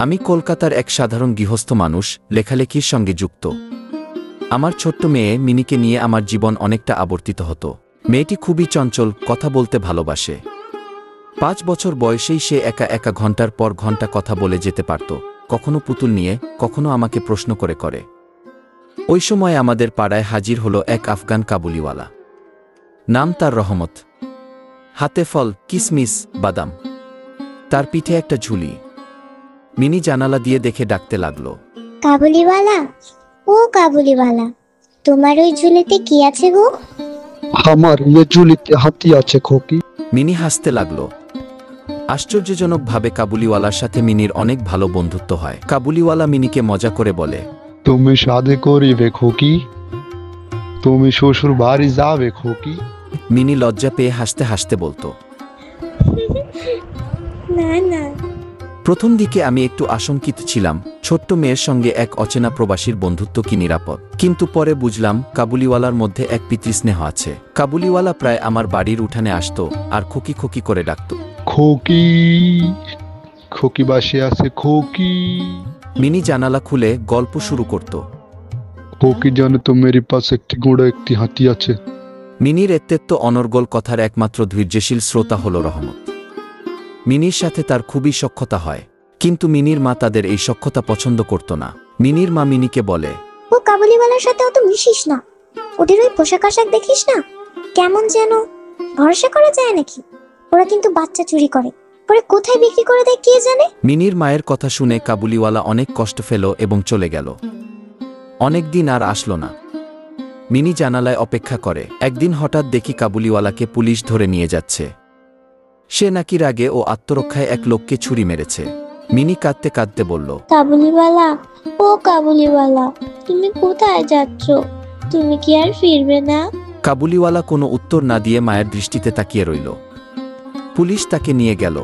আমি কলকাতার এক সাধারণ গৃহস্থ মানুষ, লেখালেখির সঙ্গে যুক্ত। আমার ছোট্ট মেয়ে মিনিকে নিয়ে আমার জীবন অনেকটা আবর্তিত হতো। মেয়েটি খুবই চঞ্চল, কথা বলতে ভালোবাসে। 5 বছর বয়সেই সে একা একা ঘন্টার পর ঘন্টা কথা বলে যেতে পারত, কখনো পুতুল নিয়ে, কখনো আমাকে প্রশ্ন করে। ওই সময় আমাদের পাড়ায় হাজির হলো এক আফগান কাবুলিওয়ালা। নাম তার রহমত। হাতে ফল, কিসমিস, বাদাম, তার পিঠে একটা ঝুলি। মিনি জানালা দিয়ে দেখে ডাকতে লাগলো, কাবুলিওয়ালা, ও কাবুলিওয়ালা, তোমার ওই ঝুলিতে কি আছে গো? আমার ये ঝুলিতে হাতি আছে খোকি। মিনি হাসতে লাগলো। আশ্চর্যজনকভাবে কাবুলিওয়ালার সাথে মিনির অনেক ভালো বন্ধুত্ব হয়। কাবুলিওয়ালা মিনিকে মজা করে বলে, তুমি শাদি করিবে খোকি? তুমি শ্বশুর বাড়ি যাবে খোকি? মিনি লজ্জা পেয়ে হাসতে হাসতে বলতো, না না। প্রথম দিকে আমি একটু আশঙ্কিত ছিলাম, ছোট্ট মেয়ের সঙ্গে এক অচেনা প্রবাসীর বন্ধুত্ব কি নিরাপদ। কিন্তু পরে বুঝলাম কাবুলিওয়ালার মধ্যে এক পিতৃস্নেহ আছে। কাবুলিওয়ালা প্রায় আমার বাড়ির উঠানে আসতো আর খোকি খোকি করে ডাকত। খোকি, খোকি বাসে আছে খোকি। মিনি জানালা খুলে গল্প শুরু করত। খোকি জানে তো মেরি পাশ একটি ঘোড়া একটি হাতি আছে। মিনির এত্তেত্ব অনর্গল কথার একমাত্র ধৈর্যশীল শ্রোতা হল রহমত। মিনির সাথে তার খুবই সখ্যতা হয়, কিন্তু মিনির মা তাদের এই সখ্যতা পছন্দ করত না। মিনির মা মিনিকে বলে, ও কাবুলিওয়ালার সাথে অত মিশিস না, ওদের ওই পোশাক আশাক দেখিস না, কেমন যেন, ভরসা করা যায় নাকি? ওরা কিন্তু বাচ্চা চুরি করে, পরে কোথায় বিক্রি করে দেয় কে জানে। মিনির মায়ের কথা শুনে কাবুলিওয়ালা অনেক কষ্ট পেল এবং চলে গেল। অনেক দিন আর আসলো না। মিনি জানালায় অপেক্ষা করে। একদিন হঠাৎ দেখি কাবুলিওয়ালাকে পুলিশ ধরে নিয়ে যাচ্ছে। সে নাকি রাগে ও আত্মরক্ষায় এক লোককে ছুরি মেরেছে। মিনি কাঁদতে কাঁদতে বলল, কাবুলিওয়ালা, ও কাবুলিওয়ালা, তুমি কোথায় যাচ্ছ? তুমি কি আর ফিরবে না? কাবুলিওয়ালা কোনো উত্তর না দিয়ে মায়ের দৃষ্টিতে তাকিয়ে রইল। পুলিশ তাকে নিয়ে গেল।